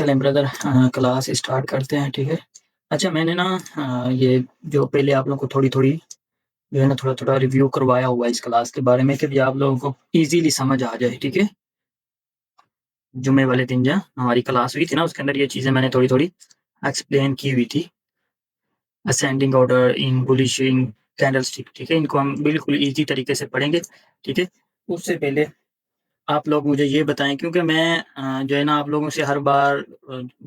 चलें brother class start करते हैं, ठीक है। अच्छा मैंने ना ये जो पहले आप लोगों को थोड़ी-थोड़ी जो है ना थोड़ा-थोड़ा रिव्यू करवाया हुआ है इस क्लास के बारे में कि आप लोगों को ईज़िली समझ आ जाए, ठीक है। जुम्मे वाले दिन जहाँ हमारी क्लास हुई थी ना उसके अंदर ये चीज़ें मैंने थोड़ी-थोड़ी एक्सप्लेन की हुई थी। असेंडिंग ऑर्डर इन बुलिशिंग कैंडलस्टिक, ठीक है। इनको हम बिल्कुल ईज़ी तरीके से पढ़ेंगे, ठीक है। उससे पहले आप लोग मुझे ये बताएँ क्योंकि मैं जो है ना आप लोगों से हर बार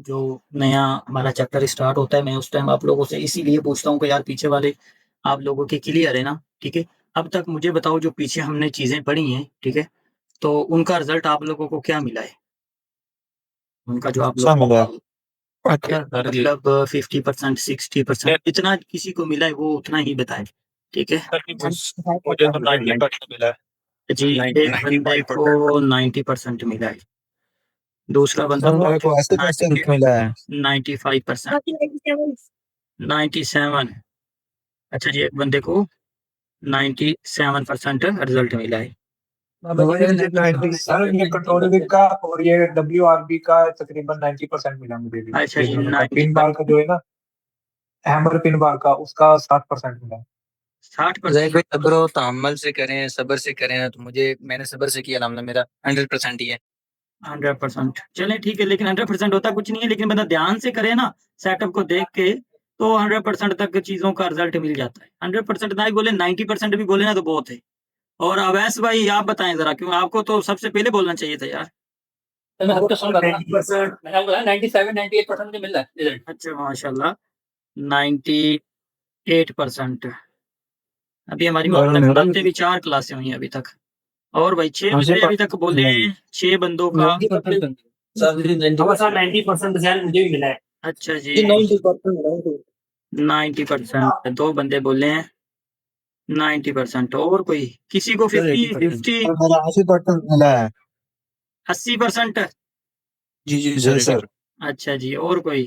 जो नया हमारा चैप्टर स्टार्ट होता है, मैं उस टाइम आप लोगों से इसीलिए पूछता हूँ कि यार पीछे वाले आप लोगों के क्लियर है ना? ठीक है। अब तक मुझे बताओ जो पीछे हमने चीज़ें पढ़ी हैं, ठीक है? तो उनका रिज़ल्ट आप लोगों को क्या मिला है? उनका जो आप अच्छा लोग मिला। अच्छा मतलब 50% 60% जितना किसी को मिला है वो उतना ही बताए, ठीक है? मुझे तो 90% मिला है। जी, एक बंदे को 90% मिला है। दूसरा बंदा सर मेरे को 80% मिला है। 95% 97 अच्छा जी, एक बंदे को 97% रिज़ल्ट मिला है। सर ये कंट्रोल बिट का और ये WRB का तकरीबन 90% मिला मुझे भी। अच्छा जी, पिन बार का जो है ना हैमर पिन बार का उसका 60% मिला। 60% ज़ैद भाई सब्र और तहम्मुल से करें, सब्र से करें तो मैंने सब्र से किया अल्हम्दुलिल्लाह मेरा 100% ही है। 100% चलें ठीक है, लेकिन 100% होता कुछ नहीं है, लेकिन बंदा ध्यान से करे ना सेटअप को देख के तो 100% तक चीज़ों का रिज़ल्ट मिल जाता है। 100% ना ही बोले 90% भी बोले ना तो बहुत है। और अवैस भाई आप बताएँ ज़रा क्यों आपको तो सबसे पहले बोलना चाहिए था यार। तो मैं आपको सुन रहा था 90% मैंने आपको बताया 97 98% मुझे मिल रहा है रिज़ल्ट। अच्छा माशाल्लाह 98% अभी हमारी बातें भी 4 क्लासें हुई हैं अभी तक। और भाई 6 बंदे अभी तक बोले हैं, 6 बंदों का सर 90% रिज़ल्ट मुझे भी मिला है। अच्छा जी 90% 2 बंदे बोले हैं 90% और कोई? किसी को 50 50 मेरा 80% मिला है। 80% जी जी सर। अच्छा जी और कोई?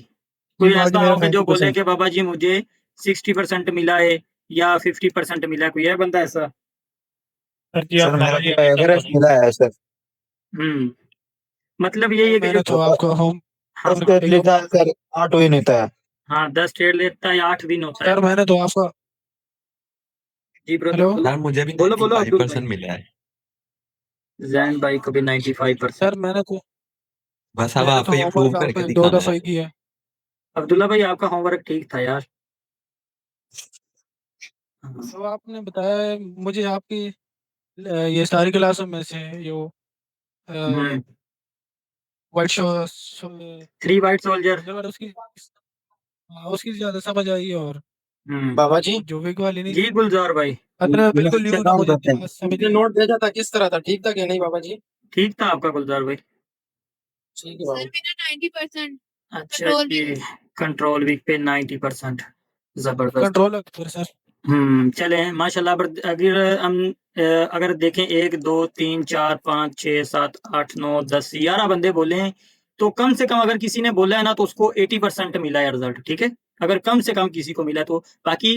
कोई ऐसा हो कि जो बोले कि बाबा जी मुझे 60% मिला है या 50% मिला है, कोई है बंदा ऐसा? सर मेरा तो एवरेज मिला है सर। हुँ, मतलब यही है कि मैंने तो आपको होम हाँ, उसके लेता है सर 8 विन होता है। हाँ 10 ट्रेड लेता है 8 विन होता है। सर मैंने तो आपका जी ब्रदर हेलो बोलो। सर मुझे भी बोलो, बोलो अब्दुल 95% भाई। मिला है। ज़ैन भाई को भी 95%। सर मैंने बस अब आपको ये प्रूव होमवर्क करके आपने 2 दिखाना दफ़ा है। ही किया है। अब्दुल्ला भाई आपका होमवर्क ठीक था यार। हाँ, तो आपने बताया मुझे आपकी ये सारी क्लासों में से जो हुँ, व्हाइट शो 3 व्हाइट सोल्जर उसकी उसकी ज़्यादा समझ आई और हुँ, बाबा जी जो वीक वाली नहीं जी गुलज़ार भाई। अरे बिल्कुल न्यू ना मुझे समझ नोट भेजा था किस तरह था ठीक था कि नहीं बाबा जी? ठीक था आपका गुलज़ार भाई? ठीक है बाबा। सर मेरा 90% अच्छा कंट्रोल जी, भी कंट्रोल वीक पे 90% ज़बरदस्त। कंट्रोल फिर सर चलें माशाल्लाह अगर हम अगर देखें 1, 2, 3, 4, 5, 6, 7, 8, 9, 10, 11 बंदे बोले हैं, तो कम से कम अगर किसी ने बोला है ना तो उसको 80% मिला है रिज़ल्ट, ठीक है? अगर कम से कम किसी को मिला है तो बाकी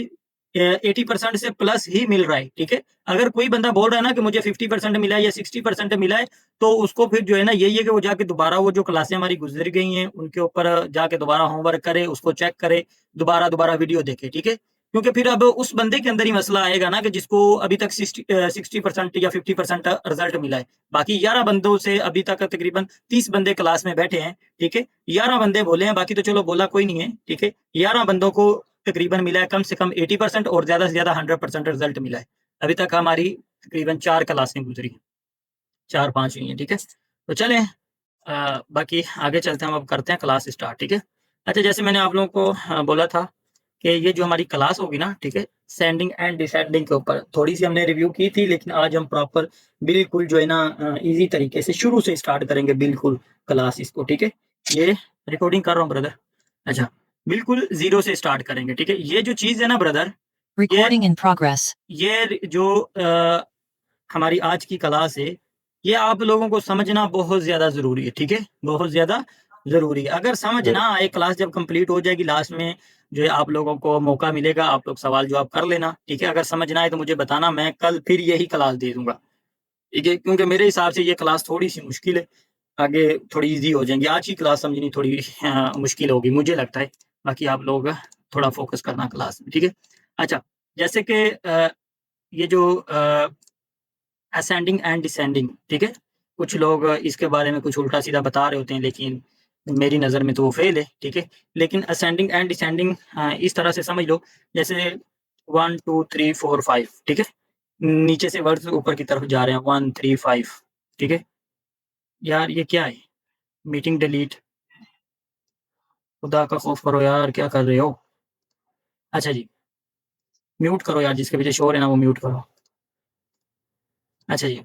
80% से प्लस ही मिल रहा है, ठीक है? अगर कोई बंदा बोल रहा है ना कि मुझे 50% मिला है या 60% मिला है, तो उसको फिर जो है ना यही है कि वो जाके दोबारा वो जो क्लासें हमारी गुज़र गई हैं, उनके ऊपर जाके दोबारा होमवर्क करे, उसको चेक करे, दोबारा-दोबारा वीडियो देखे, ठीक है? क्योंकि फिर अब उस बंदे के अंदर ही मसला आएगा ना कि जिसको अभी तक 60% या 50% रिज़ल्ट मिला है। बाकी 11 बंदों से अभी तक तकरीबन 30 बंदे क्लास में बैठे हैं, ठीक है? 11 बंदे बोले हैं, बाकी तो चलो बोला कोई नहीं है, ठीक है? 11 बंदों को तकरीबन मिला है कम से कम 80% और ज़्यादा से ज़्यादा 100% रिज़ल्ट मिला है। अभी तक हमारी तकरीबन 4 क्लासें गुज़री हैं, 4-5 हुई हैं, ठीक है? तो चलें बाकी आगे चलते हैं हम अब करते हैं क्लास स्टार्ट, ठीक है? अच्छा जैसे मैंने आप लोगों को बोला था कि ये जो हमारी क्लास होगी ना, ठीक है? सेंडिंग एंड डिसेंडिंग के ऊपर थोड़ी-सी हमने रिव्यू की थी, लेकिन आज हम प्रॉपर बिल्कुल जो है ना ईज़ी तरीके से शुरू से स्टार्ट करेंगे बिल्कुल क्लास इसको, ठीक है? ये रिकॉर्डिंग कर रहा हूँ ब्रदर। अच्छा, बिल्कुल ज़ीरो से स्टार्ट करेंगे, ठीक है? ये जो चीज़ है ना ब्रदर, Recording in progress. ये जो हमारी आज की क्लास है, ये आप लोगों को समझना बहुत ज़्यादा ज़रूरी है, ठीक है? बहुत ज़्यादा ज़रूरी है। अगर समझ ना आए क्लास जब कंप्लीट हो जाएगी लास्ट में जो है आप लोगों को मौका मिलेगा, आप लोग सवाल-जवाब कर लेना, ठीक है? अगर समझ ना आए तो मुझे बताना, मैं कल फिर यही क्लास दे दूँगा, ठीक है? क्योंकि मेरे हिसाब से ये क्लास थोड़ी-सी मुश्किल है। आगे थोड़ी इजी हो जाएंगी। आज की क्लास समझनी थोड़ी मुश्किल होगी मुझे लगता है, बाकी आप लोग थोड़ा फोकस करना क्लास में, ठीक है। अच्छा, जैसे कि ये जो असेंडिंग एंड डिसेंडिंग, ठीक है, कुछ लोग इसके बारे में कुछ उल्टा सीधा बता रहे होते हैं, लेकिन मेरी नज़र में तो वो फेल है, ठीक है। लेकिन असेंडिंग एंड डिसेंडिंग इस तरह से समझ लो, जैसे 1 2 3 4 5, ठीक है, नीचे से वर्ड्स ऊपर की तरफ जा रहे हैं 1 3 5, ठीक है। यार ये क्या है, मीटिंग डिलीट, खुदा का खौफ करो यार, क्या कर रहे हो। अच्छा जी, म्यूट करो यार, जिसके पीछे शोर है ना वो म्यूट करो। अच्छा जी,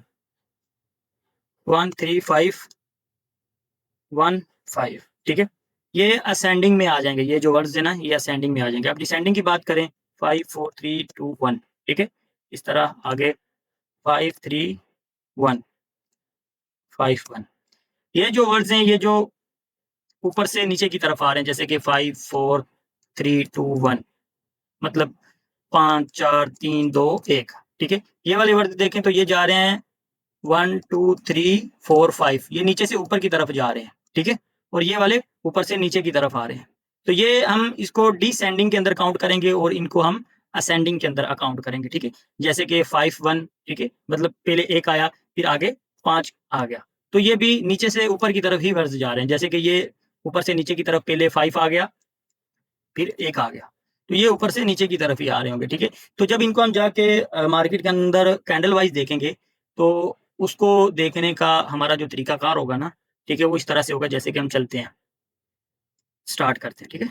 1 3 5 1 5, ठीक है, ये असेंडिंग में आ जाएंगे, ये जो वर्ड्स है ना ये असेंडिंग में आ जाएंगे। अब डिसेंडिंग की बात करें 5 4 3 2 1, ठीक है, इस तरह आगे 5 3 1 5 1। ये जो वर्ड्स हैं ये जो ऊपर से नीचे की तरफ आ रहे हैं, जैसे कि 5 4 3 2 1, मतलब 5 4 3 2 1, ठीक है। ये वाले वर्ड देखें तो ये जा रहे हैं 1 2 3 4 5, ये नीचे से ऊपर की तरफ जा रहे हैं, ठीक है, और ये वाले ऊपर से नीचे की तरफ आ रहे हैं। तो ये हम इसको डिसेंडिंग के अंदर काउंट करेंगे और इनको हम असेंडिंग के अंदर अकाउंट करेंगे, ठीक है। जैसे कि 5 1, ठीक है, मतलब पहले 1 आया फिर आगे 5 आ गया, तो ये भी नीचे से ऊपर की तरफ ही वर्ड्स जा रहे हैं। जैसे कि ये ऊपर से नीचे की तरफ पहले 5 आ गया फिर 1 आ गया, तो ये ऊपर से नीचे की तरफ ही आ रहे होंगे, ठीक है। तो जब इनको हम जाके मार्केट के अंदर कैंडल वाइज देखेंगे तो उसको देखने का हमारा जो तरीकाकार होगा ना, ठीक है, वो इस तरह से होगा। जैसे कि हम चलते हैं, स्टार्ट करते हैं, ठीक है।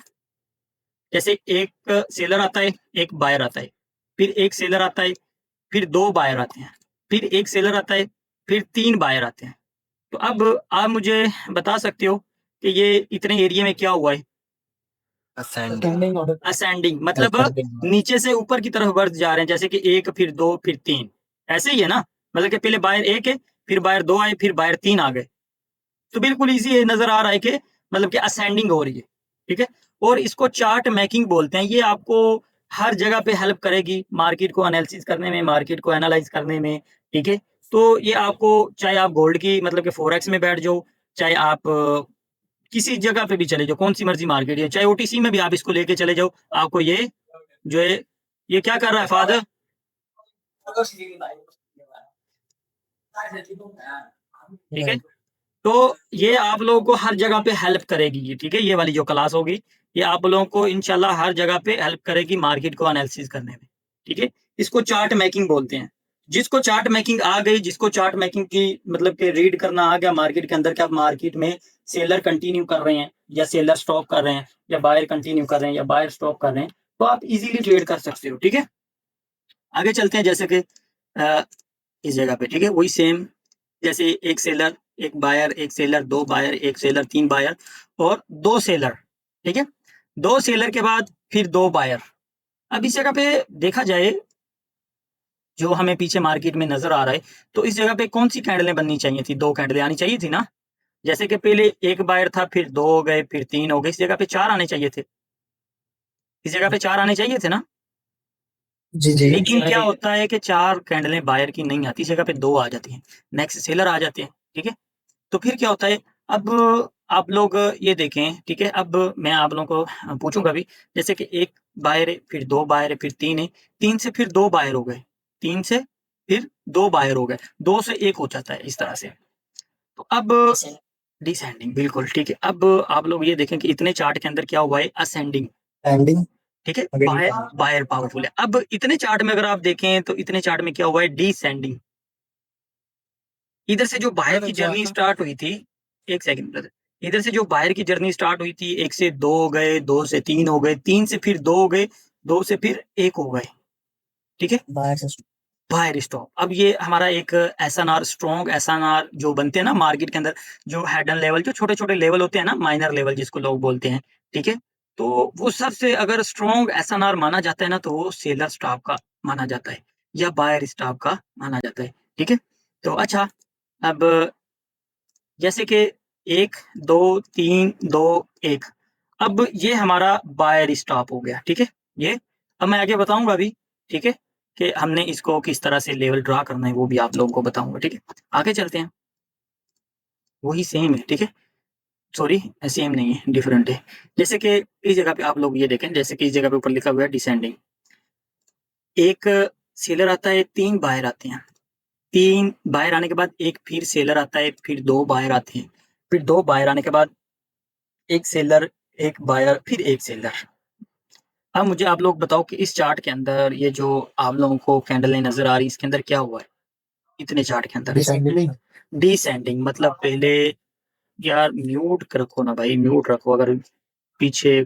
जैसे एक सेलर आता है, एक बायर आता है, फिर एक सेलर आता है, फिर 2 बायर आते हैं, फिर एक सेलर आता है, फिर 3 बायर आते हैं। तो अब आप मुझे बता सकते हो कि ये इतने एरिया में क्या हुआ है। असेंडिंग असेंडिंग मतलब नीचे से ऊपर की तरफ बढ़ जा रहे हैं, जैसे कि 1 फिर 2 फिर 3, ऐसे ही है ना। मतलब कि पहले बायर 1 है, फिर बायर 2 आए, फिर बायर 3 आ गए। तो बिल्कुल इजी नजर आ रहा है कि मतलब कि असेंडिंग हो रही है, ठीक है। और इसको चार्ट मेकिंग बोलते हैं। ये आपको हर जगह पे हेल्प करेगी मार्केट को एनालिसिस करने में, मार्केट को एनालाइज करने में, ठीक है। तो ये आपको, चाहे आप गोल्ड की मतलब कि फॉरेक्स में बैठ जाओ, चाहे आप किसी जगह पे भी चले जाओ, कौन सी मर्जी मार्केट है, चाहे ओटीसी में भी आप इसको लेके चले जाओ, आपको ये जो है, ये क्या कर रहा है फादर, ठीक है। तो ये आप लोगों को हर जगह पे हेल्प करेगी ये, ठीक है। ये वाली जो क्लास होगी ये आप लोगों को इंशाल्लाह हर जगह पे हेल्प करेगी मार्केट को एनालिसिस करने में, ठीक है। इसको चार्ट मेकिंग बोलते हैं। जिसको चार्ट मेकिंग आ गई, जिसको चार्ट मेकिंग की मतलब कि रीड करना आ गया मार्केट के अंदर, क्या मार्केट में सेलर कंटिन्यू कर रहे हैं या सेलर स्टॉप कर रहे हैं या बायर कंटिन्यू कर रहे हैं या बायर स्टॉप कर रहे हैं, तो आप इजीली ट्रेड कर सकते हो, ठीक है। आगे चलते हैं, जैसे कि इस जगह पे, ठीक है, वही सेम, जैसे एक सेलर, एक बायर, एक सेलर, 2 बायर, एक सेलर, 3 बायर और 2 सेलर, ठीक है। 2 सेलर के बाद फिर 2 बायर। अब इस जगह पे देखा जाए, जो हमें पीछे मार्केट में नजर आ रहा है, तो इस जगह पे कौन सी कैंडलें बननी चाहिए थी, 2 कैंडलें आनी चाहिए थी ना। जैसे कि पहले 1 बायर था, फिर 2 हो गए, फिर 3 हो गए, इस जगह पे 4 आने चाहिए थे, इस जगह पे 4 आने चाहिए थे ना। जी जी लेकिन क्या होता है कि 4 कैंडलें बायर की नहीं आती, इस जगह पे 2 आ जाती हैं, नेक्स्ट सेलर आ जाते हैं, ठीक है। तो फिर क्या होता है, अब आप लोग ये देखें, ठीक है। अब मैं आप लोगों को पूछूंगा भी, जैसे कि 1 बायर है, फिर 2 बायर है, फिर 3 है, 3 से फिर 2 बायर हो गए, 3 से फिर 2 बायर हो गए, 2 से 1 हो जाता है इस तरह से। तो अब डिसेंडिंग, बिल्कुल ठीक है। अब आप लोग ये देखें कि इतने चार्ट के अंदर क्या हुआ है, असेंडिंग, एंडिंग ठीक है, बायर बायर पावरफुल है। अब इतने चार्ट में अगर आप देखें तो इतने चार्ट में क्या हुआ है, डिसेंडिंग। इधर से जो बायर की जर्नी स्टार्ट हुई थी, एक सेकंड ब्रदर, इधर से जो बायर की जर्नी स्टार्ट हुई थी, 1 से 2 हो गए, 2 से 3 हो गए, 3 से फिर 2 हो गए, 2 से फिर 1 हो गए, ठीक है, बायर स्टॉप। अब ये हमारा एक एसएनआर, स्ट्रॉन्ग एसएनआर जो बनते हैं ना मार्केट के अंदर, जो हेड एंड लेवल, जो छोटे छोटे लेवल होते हैं ना, माइनर लेवल जिसको लोग बोलते हैं, ठीक है। तो वो सबसे अगर स्ट्रॉन्ग एसएनआर माना जाता है ना, तो वो सेलर स्टॉप का माना जाता है या बायर स्टॉप का माना जाता है, ठीक है। तो अच्छा, अब जैसे कि 1 2 3 2 1, अब ये हमारा बायर स्टॉप हो गया, ठीक है। ये अब मैं आगे बताऊंगा अभी, ठीक है, कि हमने इसको किस तरह से लेवल ड्रा करना है, वो भी आप लोगों को बताऊंगा, ठीक है। आगे चलते हैं। वही सेम है, ठीक है? सॉरी, सेम नहीं है, डिफरेंट है। जैसे कि इस जगह पे आप लोग ये देखें, जैसे कि इस जगह पे ऊपर लिखा हुआ है डिसेंडिंग। एक सेलर आता है, 3 बायर आते हैं। 3 बायर आने के बाद एक फिर सेलर आता है, फिर 2 बायर आते हैं। फिर 2 बायर आने के बाद एक सेलर, एक बायर, फिर एक सेलर। अब मुझे आप लोग बताओ कि इस चार्ट के अंदर ये जो आप लोगों को कैंडलें नज़र आ रही है, इसके अंदर क्या हुआ है? इतने चार्ट के अंदर डिसेंडिंग मतलब पहले यार म्यूट रखो ना भाई, म्यूट रखो अगर पीछे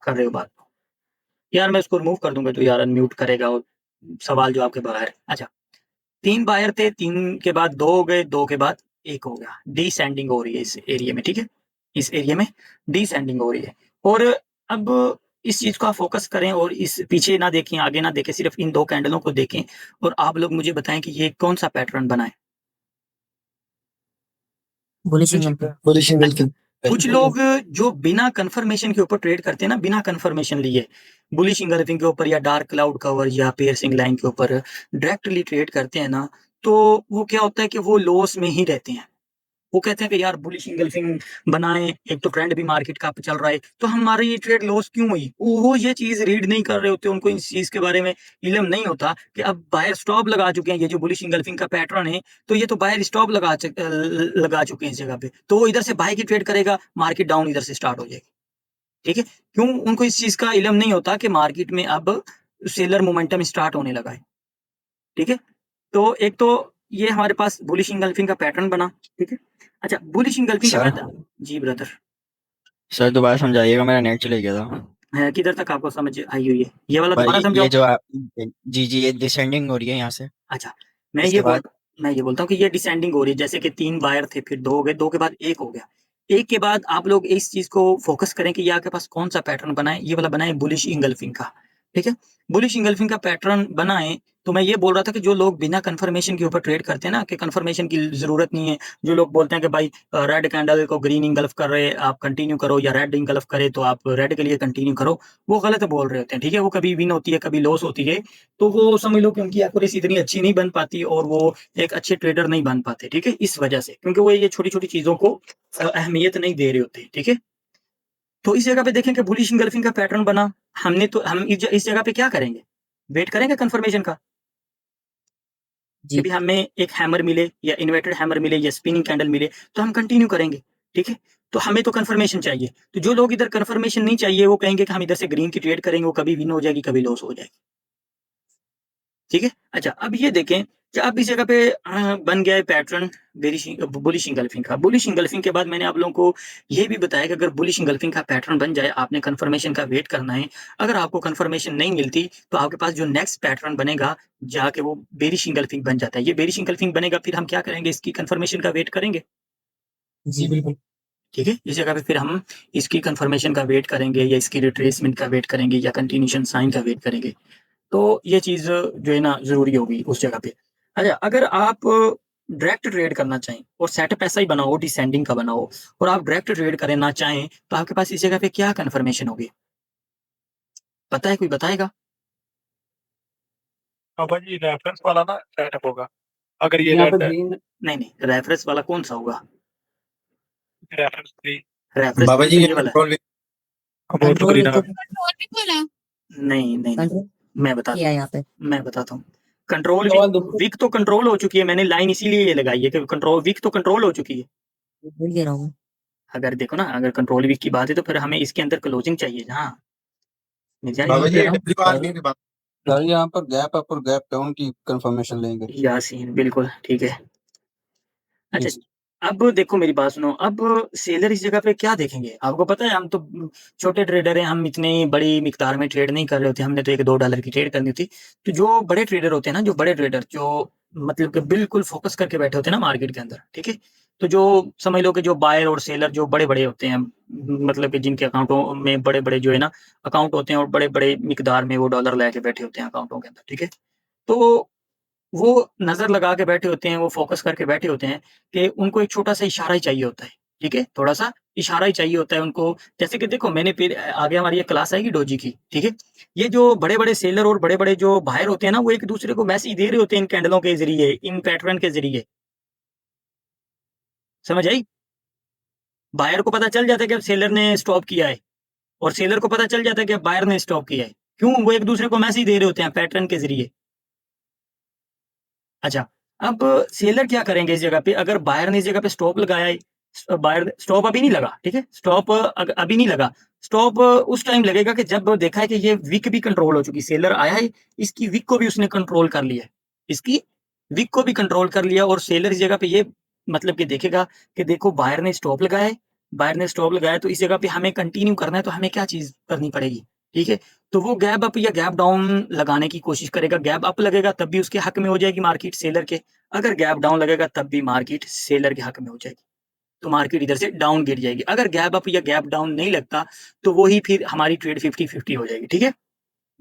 कर रहे हो बात। यार मैं इसको रिमूव कर दूंगा तो यार अनम्यूट करेगा और सवाल जो आपके बाहर है। अच्छा, 3 बायर थे, 3 के बाद 2 हो गए, 2 के बाद 1 हो गया। डिसेंडिंग हो रही है इस एरिया में, ठीक है? इस एरिया में डिसेंडिंग हो रही है। और अब इस चीज़ को आप फ़ोकस करें और इस पीछे ना देखें, आगे ना देखें, सिर्फ़ इन 2 कैंडलों को देखें और आप लोग मुझे बताएँ कि ये कौन-सा पैटर्न बना है? Bullish engulfing. कुछ लोग जो बिना कन्फर्मेशन के ऊपर ट्रेड करते हैं ना, बिना कन्फर्मेशन लिए, बुलिश इंगल्फिंग के ऊपर या डार्क क्लाउड कवर या पियर्सिंग लाइन के ऊपर डायरेक्टली ट्रेड करते हैं ना, तो वो क्या होता है कि वो लॉस में ही रहते हैं। वो कहते हैं कि यार बुलिश इंगल्फिंग बनाएं, एक तो ट्रेंड भी मार्केट का चल रहा है, तो हमारी ये ट्रेड लॉस क्यों हुई? वो ये चीज रीड नहीं कर रहे होते, उनको इस चीज के बारे में इल्म नहीं होता कि अब बायर स्टॉप लगा चुके हैं। ये जो बुलिश इंगल्फिंग का पैटर्न है, तो ये तो बायर स्टॉप लगा चुके हैं इस जगह पे, तो वो इधर से बाय की ट्रेड करेगा, मार्केट डाउन इधर से स्टार्ट हो जाएगी, ठीक है? क्यों? उनको इस चीज का इल्म नहीं होता कि मार्केट में अब सेलर मोमेंटम स्टार्ट होने लगा है, ठीक है? तो एक तो ये हमारे पास बुलिश इंगल्फिंग का पैटर्न बना, ठीक है? अच्छा, बुलिश इंगल्फिंग के सर बाद जी ब्रदर, सर दोबारा समझाइएगा, मेरा नेट चले गया था किधर तक आपको समझ आई हुई है? ये वाला भाई। दोबारा ये समझाओ। जो आप जी ये डिसेंडिंग हो रही है यहाँ से, अच्छा, मैं इसके ये बाद मैं ये बोलता हूँ कि ये डिसेंडिंग हो रही है, जैसे कि 3 बायर थे, फिर 2 हो गए, 2 के बाद 1 हो गया। 1 के बाद आप लोग इस चीज़ को फ़ोकस करें कि ये आपके पास कौन-सा पैटर्न बना है, ये वाला बना है बुलिश इंगल्फिंग का, ठीक है? बुलिश इंगल्फिंग का पैटर्न बना है, तो मैं ये बोल रहा था कि जो लोग बिना कन्फर्मेशन के ऊपर ट्रेड करते हैं ना, कि कन्फर्मेशन की ज़रूरत नहीं है। जो लोग बोलते हैं कि भाई रेड कैंडल को ग्रीन इंगल्फ कर रहे हैं, आप कंटिन्यू करो, या रेड इंगल्फ करे तो आप रेड के लिए कंटिन्यू करो, वो गलत बोल रहे होते हैं, ठीक है? वो कभी विन होती है, कभी लॉस होती है, तो वो समझ लो कि उनकी एक्यूरेसी इतनी अच्छी नहीं बन पाती और वो एक अच्छे ट्रेडर नहीं बन पाते, ठीक है? इस वजह से, क्योंकि वो ये छोटी-छोटी चीज़ों को अहमियत नहीं दे रहे होते, ठीक है? तो इस जगह पे देखें कि बुलिश इंगल्फिंग का पैटर्न बना, हमने तो हम इस जगह पे क्या करेंगे? वेट करेंगे कन्फर्मेशन का, कि भी हमें एक हैमर मिले या इन्वर्टेड हैमर मिले या स्पिनिंग कैंडल मिले, तो हम कंटिन्यू करेंगे, ठीक है? तो हमें तो कन्फर्मेशन चाहिए। तो जो लोग इधर कन्फर्मेशन नहीं चाहिए, वो कहेंगे कि हम इधर से ग्रीन की ट्रेड करेंगे, वो कभी विन हो जाएगी, कभी लॉस हो जाएगी। ठीक है? अच्छा, अब ये देखें कि अब इस जगह पे बन गया है पैटर्न बुलिश इंगल्फिंग का। बुलिश इंगल्फिंग के बाद मैंने आप लोगों को ये भी बताया कि अगर बुलिश इंगल्फिंग का पैटर्न बन जाए, आपने कन्फर्मेशन का वेट करना है। अगर आपको कन्फर्मेशन नहीं मिलती, तो आपके पास जो नेक्स्ट पैटर्न बनेगा, जाके वो बेरिश इंगल्फिंग बन जाता है। ये बेरिश इंगल्फिंग बनेगा, फिर हम क्या करेंगे? इसकी कन्फर्मेशन का वेट करेंगे। जी बिल्कुल। ठीक है? इस जगह पे फिर हम इसकी कन्फर्मेशन का वेट करेंगे या इसकी रिट्रेसमेंट का वेट करेंगे या कंटिन्यूएशन साइन का वेट करेंगे। तो ये चीज़ जो है ना ज़रूरी होगी उस जगह पे। अच्छा, अगर आप डायरेक्ट ट्रेड करना चाहें और सेटअप ऐसा ही बना हो, डिसेंडिंग का बना हो और आप डायरेक्ट ट्रेड करना चाहें, तो आपके पास इस जगह पे क्या कन्फर्मेशन होगी? पता है, कोई बताएगा? हाँ भाई, रेफरेंस वाला ना सेटअप होगा। अगर ये यहाँ पे रेड ग्रीन नहीं, रेफरेंस वाला कौन-सा होगा? रेफरेंस 3 रेफरेंस बाबा 3 जी तो ये ये वाला है। कंट्रोल अबाउट टू ग्रीन नहीं, मैं बताता किया यहाँ पे। मैं बताता हूँ। कंट्रोल विक तो कंट्रोल हो चुकी है, मैंने लाइन इसीलिए ये लगाई है कि कंट्रोल विक तो कंट्रोल हो चुकी है। भूल गया हूँ। अगर देखो ना, अगर कंट्रोल वीक की बात है तो फिर हमें इसके अंदर क्लोजिंग चाहिए ना। मिर्जा बाबा जी ये ये WR नहीं बात सर यहाँ पर गैप अप और गैप डाउन की कंफर्मेशन लेंगे। यासीन बिल्कुल ठीक है। अच्छा, जी। अब देखो मेरी बात सुनो, अब सेलर इस जगह पे क्या देखेंगे? आपको पता है हम तो छोटे ट्रेडर हैं, हम इतनी बड़ी मिकदार में ट्रेड नहीं कर रहे होते, हमने तो $1-2 की ट्रेड करनी थी। तो जो बड़े ट्रेडर होते हैं ना, जो बड़े ट्रेडर जो मतलब कि बिल्कुल फ़ोकस करके बैठे होते हैं ना मार्केट के अंदर, ठीक है? तो जो समझ लो कि जो बायर और सेलर जो बड़े-बड़े होते हैं, मतलब कि जिनके अकाउंटों में बड़े-बड़े जो है ना अकाउंट होते हैं और बड़े-बड़े मिकदार में वो डॉलर लेके बैठे होते हैं अकाउंटों के अंदर, ठीक है? तो वो नज़र लगा के बैठे होते हैं, वो फ़ोकस करके बैठे होते हैं कि उनको एक छोटा-सा इशारा ही चाहिए होता है, ठीक है? थोड़ा-सा इशारा ही चाहिए होता है उनको। जैसे कि देखो मैंने फिर आगे हमारी एक क्लास आएगी डोजी की, ठीक है? ये जो बड़े-बड़े सेलर और बड़े-बड़े जो बायर होते हैं ना, वो एक-दूसरे को मैसेज दे रहे होते हैं इन कैंडलों के ज़रिए, इन पैटर्न के ज़रिए। समझ आई? बायर को पता चल जाता है कि अब सेलर ने स्टॉप किया है और सेलर को पता चल जाता है कि बायर ने स्टॉप किया है। क्यों? वो एक दूसरे को मैसेज दे रहे होते हैं पैटर्न के जरिए। अच्छा, अब सेलर क्या करेंगे इस जगह पे, अगर बायर ने इस जगह पे स्टॉप लगाया है, बायर स्टॉप अभी नहीं लगा, ठीक है, स्टॉप अभी नहीं लगा, स्टॉप उस टाइम लगेगा कि जब देखा है कि ये विक भी कंट्रोल हो चुकी, सेलर आया है, इसकी विक को भी उसने कंट्रोल कर लिया है, इसकी विक को भी कंट्रोल कर लिया और सेलर इस जगह पे ये मतलब कि देखेगा कि देखो बायर ने स्टॉप लगाया है, बायर ने स्टॉप लगाया तो इस जगह पे हमें कंटिन्यू करना है, तो हमें क्या चीज करनी पड़ेगी, ठीक है, तो वो गैप अप या गैप डाउन लगाने की कोशिश करेगा। गैप अप लगेगा तब भी उसके हक में हो जाएगी मार्केट सेलर के, अगर गैप डाउन लगेगा तब भी मार्केट सेलर के हक में हो जाएगी, तो मार्केट इधर से डाउन गिर जाएगी। अगर गैप अप या गैप डाउन नहीं लगता तो वही फिर हमारी ट्रेड 50-50 हो जाएगी, ठीक है।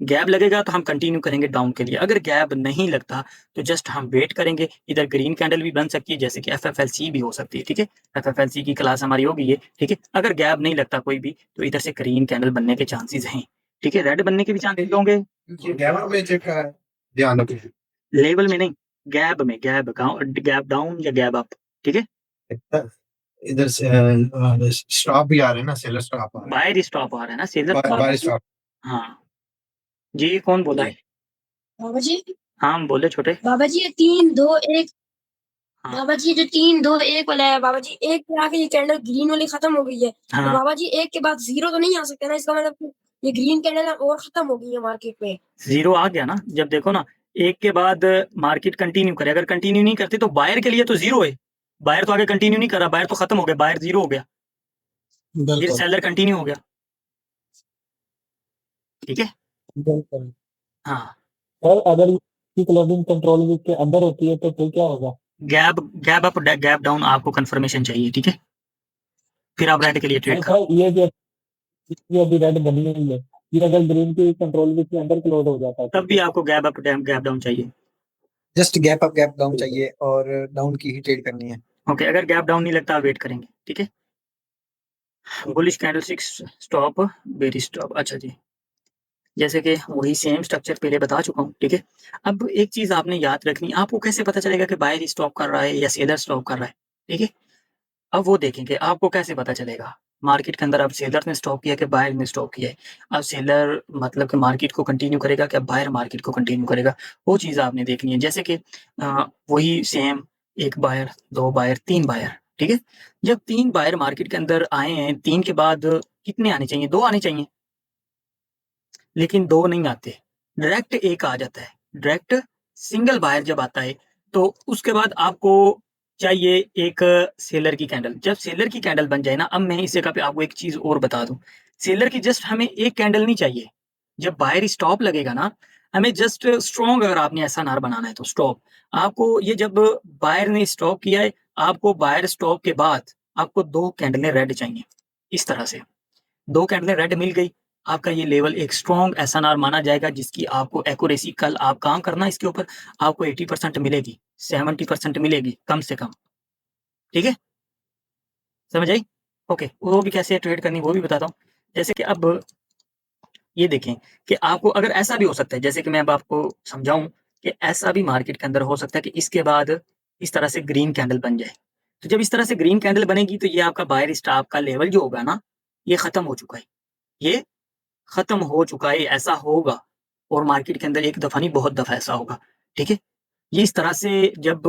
गैप लगेगा तो हम कंटिन्यू करेंगे डाउन के लिए, अगर गैप नहीं लगता तो जस्ट हम वेट करेंगे। इधर ग्रीन कैंडल भी बन सकती है जैसे कि एफएफएलसी भी हो सकती है, ठीक है, एफएफएलसी की क्लास हमारी होगी ये, ठीक है। अगर गैप नहीं लगता कोई भी तो इधर से ग्रीन कैंडल बनने के चांसेस हैं, ठीक है, रेड बनने के भी चांसेस होंगे, गैप में चेक करा है, ध्यान रखिए। लेवल में नहीं, गैप में, गैप डाउन या गैप अप, ठीक है। इधर से स्टॉप भी आ रहे हैं ना, सेलर स्टॉप आ रहे बायर स्टॉप आ रहा है ना, सेलर हैं, बाय स्टॉप। हाँ जी, कौन बोला है? बाबा जी, हाँ बोले छोटे। बाबा जी, ये 3-2-1, हाँ बाबा जी, ये जो 3-2-1 वाला है, बाबा जी, एक पे आके ये कैंडल ग्रीन वाली खत्म हो गई है, तो हाँ, बाबा जी एक के बाद जीरो तो नहीं आ सकते ना, इसका मतलब ये ग्रीन कैंडल और खत्म हो गई है मार्केट में। जीरो आ गया ना, जब देखो ना एक के बाद मार्केट कंटिन्यू करे, अगर कंटिन्यू नहीं करती तो बायर के लिए तो जीरो है, बायर तो आगे कंटिन्यू नहीं कर रहा, बायर तो खत्म हो गया, बायर जीरो हो गया, फिर बिल्कुल सेलर कंटिन्यू हो गया, ठीक है। बिल्कुल। हाँ, और अगर इसकी क्लोजिंग कंट्रोल वीक के अंदर होती है तो फिर क्या होगा? Gap gap up gap down आपको कंफर्मेशन चाहिए, ठीक है, फिर आप रेड के लिए ट्रेड करो। अच्छा, ये अभी रेड बनी हुई है, फिर अगर ग्रीन की कंट्रोल वीक के अंदर क्लोज हो जाता है तब भी आपको गैप अप गैप डाउन चाहिए, just gap up gap down चाहिए और डाउन की ही ट्रेड करनी है। ओके। अगर गैप डाउन नहीं लगता आप वेट करेंगे, ठीक है। बुलिश कैंडलस्टिक्स स्टॉप, बेरी स्टॉप, अच्छा जी, जैसे कि वही सेम स्ट्रक्चर पहले बता चुका हूँ, ठीक है। अब एक चीज आपने याद रखनी, आपको कैसे पता चलेगा कि बायर स्टॉप कर रहा है या सेलर स्टॉप कर रहा है, ठीक है। अब वो देखेंगे आपको कैसे पता चलेगा, मार्केट के अंदर अब सेलर ने स्टॉप किया कि बायर ने स्टॉप किया है, अब सेलर मतलब कि मार्केट को कंटिन्यू करेगा कि बायर मार्केट को कंटिन्यू करेगा, वो चीज़ आपने देखनी है। जैसे कि वही सेम, एक बायर, दो बायर, तीन बायर, ठीक है। जब तीन बायर मार्केट के अंदर आए हैं, तीन के बाद कितने आने चाहिए? दो आने चाहिए, लेकिन दो नहीं आते, डायरेक्ट एक आ जाता है। डायरेक्ट सिंगल बायर जब आता है तो उसके बाद आपको चाहिए एक सेलर की कैंडल। जब सेलर की कैंडल बन जाए ना, अब मैं इस जगह पे आपको एक चीज और बता दूं, सेलर की जस्ट हमें एक कैंडल नहीं चाहिए। जब बायर स्टॉप लगेगा ना, हमें जस्ट स्ट्रॉन्ग, अगर आपने ऐसा नार बनाना है तो स्टॉप आपको, ये जब बायर ने स्टॉप किया है, आपको बायर स्टॉप के बाद आपको दो कैंडलें रेड चाहिए, इस तरह से दो कैंडलें रेड मिल गई, आपका ये लेवल एक स्ट्रॉन्ग एसएनआर माना जाएगा, जिसकी आपको एक्यूरेसी, कल आप काम करना इसके ऊपर, आपको 80% मिलेगी, 70% मिलेगी कम से कम, ठीक है, समझ आई? ओके, वो भी कैसे ट्रेड करनी वो भी बताता हूँ। जैसे कि अब ये देखें कि आपको अगर ऐसा भी हो सकता है, जैसे कि मैं अब आपको समझाऊं कि ऐसा भी मार्केट के अंदर हो सकता है कि इसके बाद इस तरह से ग्रीन कैंडल बन जाए। तो जब इस तरह से ग्रीन कैंडल बनेगी तो ये आपका बायर स्टॉप का लेवल जो होगा ना, ये खत्म हो चुका है, ये खत्म हो चुका है, ऐसा होगा। और मार्केट के अंदर एक दफा नहीं, बहुत दफा ऐसा होगा, ठीक है। ये इस तरह से जब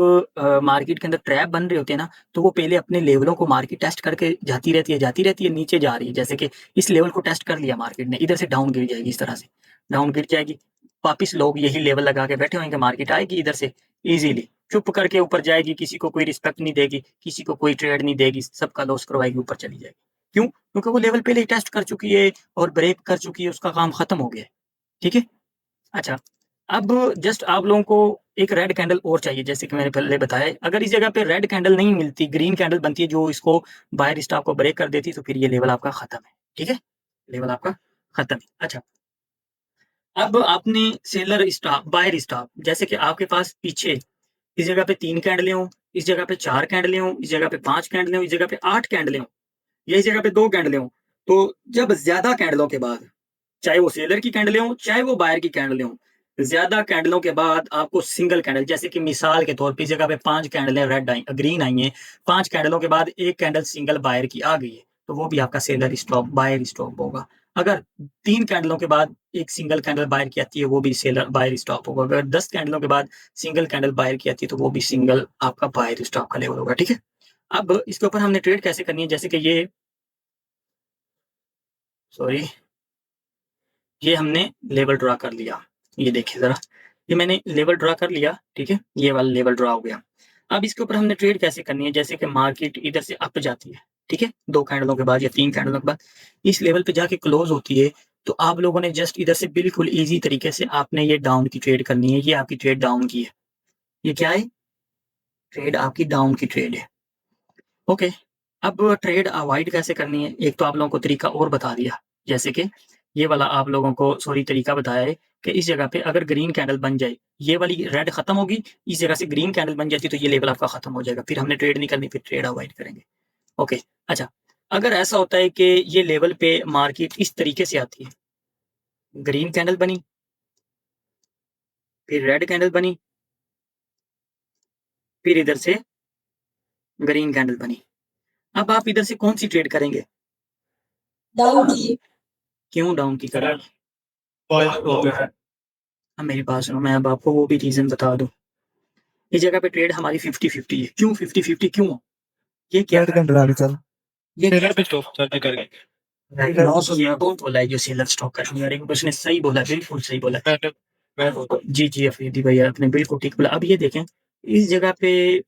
मार्केट के अंदर ट्रैप बन रहे होते हैं ना, तो वो पहले अपने लेवलों को मार्केट टेस्ट करके जाती रहती है, नीचे जा रही है। जैसे कि इस लेवल को टेस्ट कर लिया मार्केट ने, इधर से डाउन गिर जाएगी, इस तरह से डाउन गिर जाएगी, वापिस लोग यही लेवल लगा के बैठे होंगे, मार्केट आएगी इधर से इजीली चुप करके ऊपर जाएगी, किसी को कोई रिस्पेक्ट नहीं देगी, किसी को कोई ट्रेड नहीं देगी, सबका लॉस करवाएगी, ऊपर चली जाएगी। क्यों? क्योंकि वो लेवल पहले ही टेस्ट कर चुकी है और ब्रेक कर चुकी है, उसका काम खत्म हो गया है, ठीक है। अच्छा, अब जस्ट आप लोगों को एक रेड कैंडल और चाहिए, जैसे कि मैंने पहले बताया, अगर इस जगह पे रेड कैंडल नहीं मिलती, ग्रीन कैंडल बनती है जो इसको बायर स्टॉप को ब्रेक कर देती, तो फिर ये लेवल आपका खत्म है, ठीक है, लेवल आपका खत्म है। अच्छा, अब आपने सेलर स्टॉप, बायर स्टॉप, जैसे कि आपके पास पीछे इस जगह पे 3 कैंडलें हों, इस जगह पे 4 कैंडलें हों, इस जगह पे 5 कैंडलें हों, इस जगह पे 8 कैंडलें हों, या इस जगह पे 2 कैंडलें हों, तो जब ज़्यादा कैंडलों के बाद, चाहे वो सेलर की कैंडलें हों, चाहे वो बायर की कैंडलें हों, ज्यादा कैंडलों के बाद आपको सिंगल कैंडल, जैसे कि मिसाल के तौर पे इस जगह पे 5 कैंडलें रेड आई, ग्रीन आई हैं, 5 कैंडलों के बाद एक कैंडल सिंगल बायर की आ गई है, तो वो भी आपका सेलर स्टॉप बायर स्टॉप होगा। अगर 3 कैंडलों के बाद एक सिंगल कैंडल बायर की आती है, वो भी सेलर बायर स्टॉप होगा। अगर 10 कैंडलों के बाद सिंगल कैंडल बायर की आती है, तो वो भी सिंगल आपका बायर स्टॉप का लेवल होगा, ठीक है। अब इसके ऊपर हमने ट्रेड कैसे करनी है, जैसे कि ये हमने लेवल ड्रा कर लिया, ये देखिए जरा, ये मैंने लेवल ड्रा कर लिया, ठीक है, ये वाला लेवल ड्रा हो गया। अब इसके ऊपर हमने ट्रेड कैसे करनी है, जैसे कि मार्केट इधर से अप जाती है, ठीक है, 2 कैंडलों के बाद या 3 कैंडलों के बाद इस लेवल पे जाके क्लोज होती है, तो आप लोगों ने जस्ट इधर से बिल्कुल ईज़ी तरीके से आपने ये डाउन की ट्रेड करनी है। ये आपकी ट्रेड डाउन की है। ये क्या है? ट्रेड आपकी डाउन की ट्रेड है। ओके, अब ट्रेड अवॉइड कैसे करनी है? एक तो आप लोगों को तरीका और बता दिया, जैसे कि ये वाला आप लोगों को तरीका बताया है कि इस जगह पे अगर ग्रीन कैंडल बन जाए, ये वाली रेड खत्म होगी, इस जगह से ग्रीन कैंडल बन जाती, तो ये लेवल आपका खत्म हो जाएगा, फिर हमने ट्रेड नहीं करनी, फिर ट्रेड अवॉइड करेंगे। ओके, अच्छा, अगर ऐसा होता है कि ये लेवल पे मार्केट इस तरीके से आती है, ग्रीन कैंडल बनी, फिर रेड कैंडल बनी, फिर इधर से ग्रीन कैंडल बनी, अब आप इधर से कौन सी ट्रेड करेंगे? डाउन की। क्यों डाउन की करेंगे? अब मेरी बात सुनो, मैं अब आपको वो भी रीजन बता दूं। इस जगह पे ट्रेड हमारी 50-50 है। क्यों 50-50 क्यों? ये क्या ये कौन बोला है जो सेलर स्टॉक करेंगे? अरे उसने सही बोला, बिल्कुल सही बोला। जी जी अफरीदी भैया, आपने बिल्कुल ठीक बोला। अब ये देखें, इस जगह पे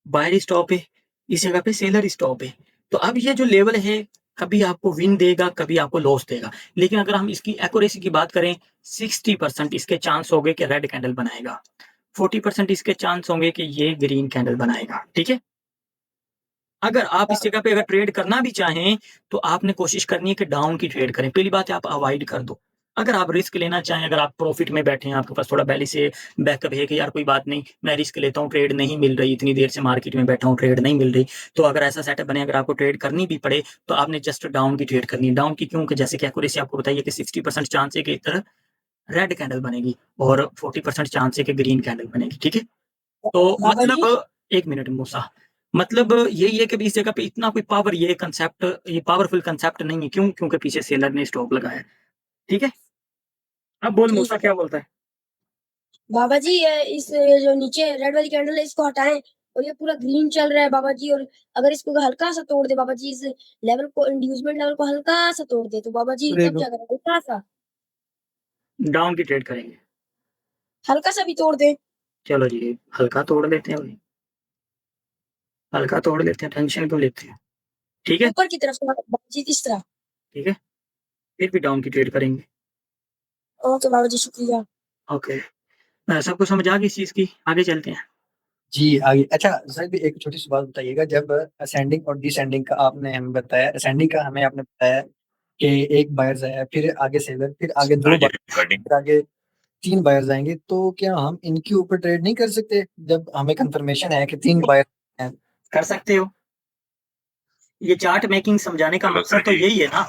बायर स्टॉप है, इस जगह पे सेलर स्टॉप है, तो अब ये जो लेवल है कभी आपको विन देगा, कभी आपको लॉस देगा। लेकिन अगर हम इसकी एक्यूरेसी की बात करें, 60% इसके चांस होंगे कि रेड कैंडल बनाएगा, 40% इसके चांस होंगे कि ये ग्रीन कैंडल बनाएगा, ठीक है। अगर आप इस जगह पे अगर ट्रेड करना भी चाहें, तो आपने कोशिश करनी है कि डाउन की ट्रेड करें। पहली बात है, आप अवॉइड कर दो। अगर आप रिस्क लेना चाहें, अगर आप प्रॉफिट में बैठे हैं, आपके पास थोड़ा पहले से बैकअप है कि यार कोई बात नहीं, मैं रिस्क लेता हूँ, ट्रेड नहीं मिल रही, इतनी देर से मार्केट में बैठा हूँ, ट्रेड नहीं मिल रही, तो अगर ऐसा सेटअप बने, अगर आपको ट्रेड करनी भी पड़े, तो आपने जस्ट डाउन की ट्रेड करनी है। डाउन की क्यों? कि जैसे कि एक्यूरेसी आपको बताइए कि 60% चांस है कि इधर रेड कैंडल बनेगी और 40% चांस है कि ग्रीन कैंडल बनेगी, ठीक है। तो बाबा जी, मतलब 1 मिनट मूसा, मतलब यही है कि इस जगह पे इतना कोई पावर, ये कंसेप्ट, ये पावरफुल कंसेप्ट नहीं है। क्यों? क्योंकि पीछे सेलर ने स्टॉप लगाया है, ठीक है। अब बोल मूसा क्या बोलता है? बाबा जी, ये जो नीचे रेड वाली कैंडल है इसको हटाएं, और ये पूरा ग्रीन चल रहा है बाबा जी, और अगर इसको हल्का सा तोड़ दे बाबा जी, इस लेवल को, इंड्यूसमेंट लेवल को हल्का सा तोड़ दे, तो बाबा जी तब क्या करें? हल्का सा, डाउन की ट्रेड करेंगे। हल्का सा भी तोड़ दे। चलो जी, हल्का तोड़ लेते हैं भाई, हल्का तोड़ लेते हैं, टेंशन क्यों लेते हैं, ठीक है, ऊपर की तरफ से बाबा जी, इस तरह। ठीक है, फिर भी डाउन की ट्रेड करेंगे। ओके बाबा जी, शुक्रिया। ओके, सबको समझ आ गई इस चीज की? आगे चलते हैं। जी आगे। अच्छा सर, भी एक छोटी सी बात बताइएगा, जब असेंडिंग और डिसेंडिंग का आपने हमें बताया, असेंडिंग का हमें आपने बताया कि एक बायर्स आया, फिर आगे सेलर, फिर आगे दो बायर्स, फिर आगे 3 बायर्स आएंगे, तो क्या हम इनके ऊपर ट्रेड नहीं कर सकते जब हमें कंफर्मेशन है कि 3 बायर हैं? कर सकते हो, ये चार्ट मेकिंग समझाने का मकसद तो यही है ना।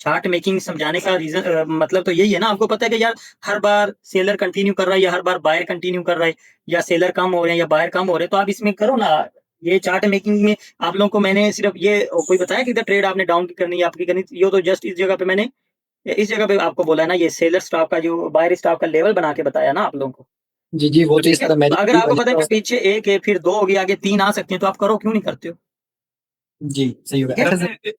चार्ट मेकिंग समझाने का रीजन मतलब तो यही है ना। आपको पता है कि यार हर बार सेलर कंटिन्यू कर रहा है या हर बार बायर कंटिन्यू कर रहा है, या सेलर कम हो रहे हैं या बायर कम हो रहे हैं, तो आप इसमें करो ना। ये चार्ट मेकिंग में आप लोगों को मैंने सिर्फ ये कोई बताया कि इधर ट्रेड आपने डाउन की करनी है, आपकी करनी, ये तो जस्ट इस जगह पे मैंने, इस जगह पे आपको बोला है ना, ये सेलर स्टॉप का जो बायर स्टॉप का लेवल बना के बताया ना आप लोगों को। जी जी, वो तो इस ठीक है, तरह तो अगर आपको पता है कि मैजिक। पीछे 1 है, फिर 2 होगी, आगे 3 आ सकते हैं, तो आप करो, क्यों नहीं करते हो? जी सही होगा। ठीक है? अच्छा सर,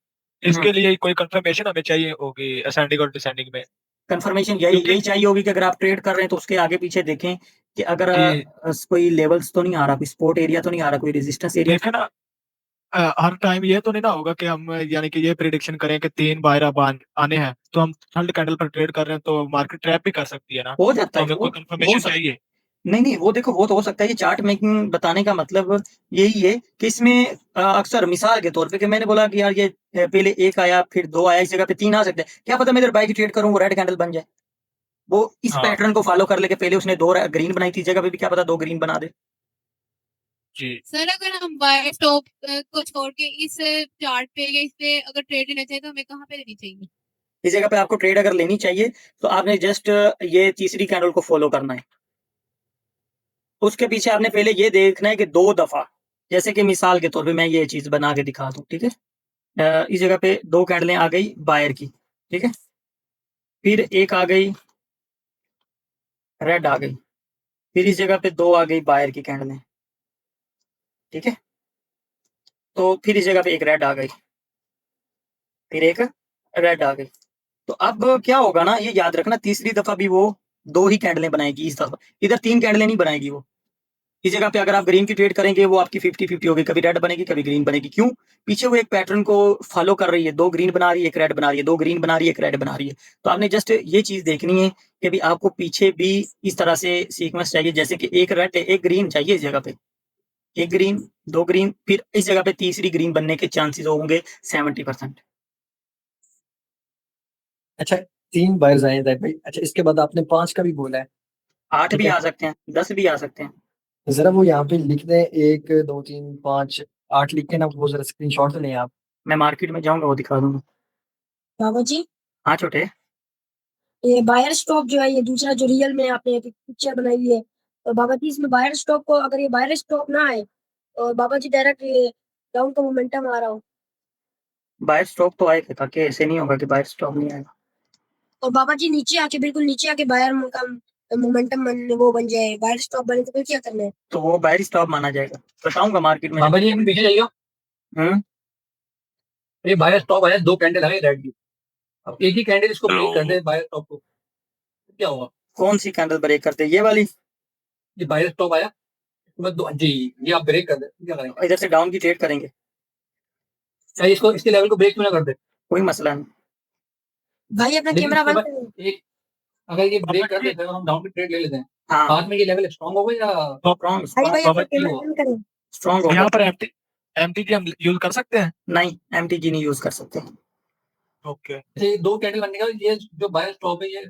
इसके लिए कोई कंफर्मेशन हमें चाहिए होगी असेंडिंग और डिसेंडिंग में? कंफर्मेशन यही चाहिए होगी कि अगर आप ट्रेड कर रहे हैं तो उसके आगे पीछे देखें कि अगर कि कोई लेवल्स तो नहीं आ रहा, कोई सपोर्ट एरिया तो नहीं आ रहा, कोई रेजिस्टेंस एरिया। देखे ना, हर टाइम ये तो नहीं ना होगा कि हम यानी कि ये प्रिडिक्शन करें कि 3 बायर अब आने हैं, तो हम थर्ड कैंडल पर ट्रेड कर रहे हैं, तो मार्केट ट्रैप भी कर सकती है ना, हो जाता तो है हमें वो कोई कंफर्मेशन चाहिए। नहीं, वो देखो, वो तो हो सकता है। ये चार्ट मेकिंग बताने का मतलब यही है कि इसमें अक्सर मिसाल के तौर पे कि मैंने बोला कि यार ये पहले 1 आया, फिर 2 आया, इस जगह पे 3 आ सकते हैं, क्या पता मैं इधर बाय की ट्रेड करूं, वो रेड कैंडल बन जाए। वो इस हाँ पैटर्न को फॉलो कर ले कि पहले उसने 2 ग्रीन बनाई थी, इस जगह पे भी क्या पता 2 ग्रीन बना दे। जी। सर, अगर हम बाय स्टॉप को छोड़ के इस चार्ट पे या इस पे अगर ट्रेड लेना चाहिए, तो हमें कहाँ पे लेनी चाहिए? इस जगह पे आपको ट्रेड अगर लेनी चाहिए तो आपने जस्ट ये तीसरी कैंडल को फॉलो करना है। उसके पीछे आपने पहले ये देखना है कि 2 दफा, जैसे कि मिसाल के तौर पे मैं ये चीज बना के दिखा दूं, ठीक है। इस जगह पे 2 कैंडलें आ गई बायर की, ठीक है। फिर एक आ गई रेड आ गई, फिर इस जगह पे 2 आ गई बायर की कैंडलें, ठीक है। तो फिर इस जगह पे एक रेड आ गई, फिर एक रेड आ गई। तो अब क्या होगा ना, ये याद रखना, तीसरी दफा भी वो 2 ही कैंडलें बनाएगी इस दफा, इधर 3 कैंडलें नहीं बनाएगी वो। इस जगह पे अगर आप ग्रीन की ट्रेड करेंगे वो आपकी 50-50 होगी, कभी रेड बनेगी कभी ग्रीन बनेगी। क्यों? पीछे वो एक पैटर्न को फॉलो कर रही है, 2 ग्रीन बना रही है, 1 रेड बना रही है, 2 ग्रीन बना रही है, 1 रेड बना रही है। तो आपने जस्ट ये चीज देखनी है कि भी आपको पीछे भी इस तरह से सीक्वेंस चाहिए, जैसे कि 1 रेड 1 ग्रीन चाहिए इस जगह पे, 1 ग्रीन 2 ग्रीन, फिर इस जगह पे तीसरी ग्रीन बनने के चांसेस होंगे 70%। अच्छा 3 बायर्स आए हैं ज़ैद भाई। अच्छा इसके बाद आपने 5 का भी बोला है। 8 ठीक भी है। आ सकते हैं, 10 भी आ सकते हैं। ज़रा वो यहाँ पे लिख दें 1 2 3 5 8 लिख के ना, वो ज़रा स्क्रीनशॉट लें आप। मैं मार्केट में जाऊंगा वो दिखा दूंगा। बाबा जी हाँ छोटे, ये बायर स्टॉप जो है, ये दूसरा जो रियल में आपने पिक्चर बनाई हुई है, तो बाबा जी इसमें बायर स्टॉप को, अगर ये बायर स्टॉप ना आए और बाबा जी डायरेक्ट डाउन का मोमेंटम आ रहा हो, बायर स्टॉप तो आएगा, ताकि ऐसे नहीं होगा कि बायर स्टॉप नहीं आएगा। और बाबा जी नीचे आके, बिल्कुल नीचे आके बायर का मोमेंटम वो बन जाए, बायर स्टॉप बने, तो फिर क्या करना है? तो वो बायर स्टॉप माना जाएगा, बताऊंगा मार्केट में। बाबा जी एक पीछे जाइएगा। हम्म, ये बायर स्टॉप आया, 2 कैंडल है रेड की। अब एक ही कैंडल इसको ब्रेक कर दे बायर स्टॉप को, क्या होगा? कौन सी कैंडल ब्रेक करते हैं? ये वाली, ये बायर स्टॉप आया, बस 2 जी, ये आप ब्रेक कर दे, क्या करेंगे? इधर से डाउन की ट्रेड करेंगे, चाहे इसको, इसके लेवल को ब्रेक क्यों ना कर दे, कोई मसला नहीं। भाई अपना लेकिन कैमरा उसके बंद बाद करें। एक, अगर ये ब्रेक कर देते हैं और हम डाउन की ट्रेड ले लेते हैं, हाँ, बाद में ये लेवल स्ट्रांग होगा या स्ट्रॉन्ग भाई अपना बाबा कैमरा हुआ? बंद करें। स्ट्रॉन्ग होगा। यहाँ पर एमटीजी हम यूज कर सकते हैं? नहीं, एमटीजी नहीं यूज कर सकते। ओके। ये 2 कैंडल बनने का, ये जो बायर स्टॉप है ये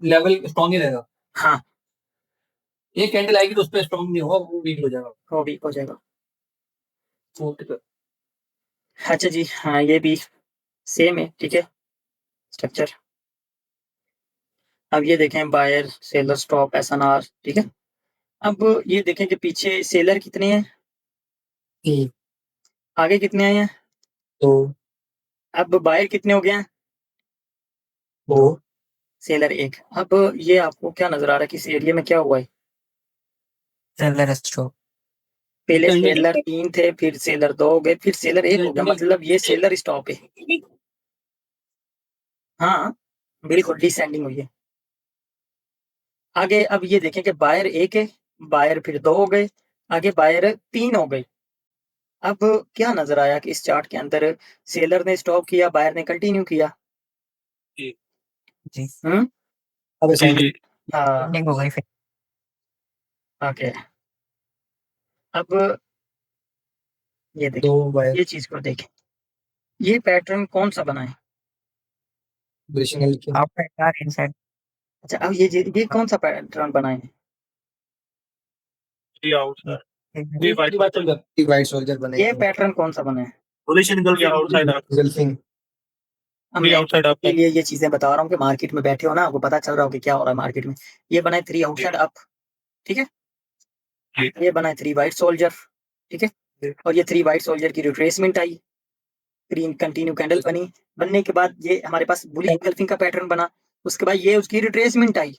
लेवल स्ट्रांग ही रहेगा। हाँ, एक कैंडल आएगी तो उस पर स्ट्रांग नहीं होगा, वो वीक हो जाएगा। वो भी हो जाएगा। Okay sir. अच्छा जी, हाँ ये भी सेम है, ठीक है स्ट्रक्चर। अब ये देखें बायर सेलर स्टॉप एसएनआर, ठीक है। अब ये देखें कि पीछे सेलर कितने हैं, 3 आगे कितने आए हैं, 2 अब बायर कितने हो गए हैं, 2 सेलर 1। अब ये आपको क्या नजर आ रहा है कि इस एरिया में क्या हुआ है? Seller stop. पहले Candle- सेलर 3 थे, फिर सेलर 2 हो गए, फिर सेलर 1 हो गया, Candle- मतलब ये सेलर स्टॉप है। हाँ बिल्कुल डिसेंडिंग हुई है। आगे अब ये देखें कि बायर 1 है, बायर फिर 2 हो गए, आगे बायर 3 हो गई। अब क्या नजर आया कि इस चार्ट के अंदर सेलर ने स्टॉप किया, बायर ने कंटिन्यू किया। जी हम्म, अब जी असेंडिंग जी हाँ एंडिंग हो गई फिर। ओके। अब ये देखें, 2 बायर ये चीज को देखें, ये पैटर्न कौन सा बना है? ब्रेशिंग लिखिए। After car inside. अच्छा अब ये कौन सा पैटर्न बना है? जी आउटसाइड जी ये बात चल कर। वाइट सोल्जर बने ये पैटर्न कौन सा बना है? Bullish engulfing outside engulfing. अब जी मैं आउटसाइड अप के लिए ये चीजें बता रहा हूँ कि मार्केट में बैठे हो ना, आपको पता चल रहा हो कि क्या हो रहा है मार्केट में। ये बना है 3 आउटसाइड अप, ठीक है। जी। ये बना है 3 वाइट सोल्जर, ठीक है। और ये 3 वाइट सोल्जर की रिट्रेसमेंट आई, ग्रीन कंटिन्यू कैंडल बनी, बनने के बाद ये हमारे पास बुलिश इनगल्फिंग का पैटर्न बना, उसके बाद ये उसकी रिट्रेसमेंट आई।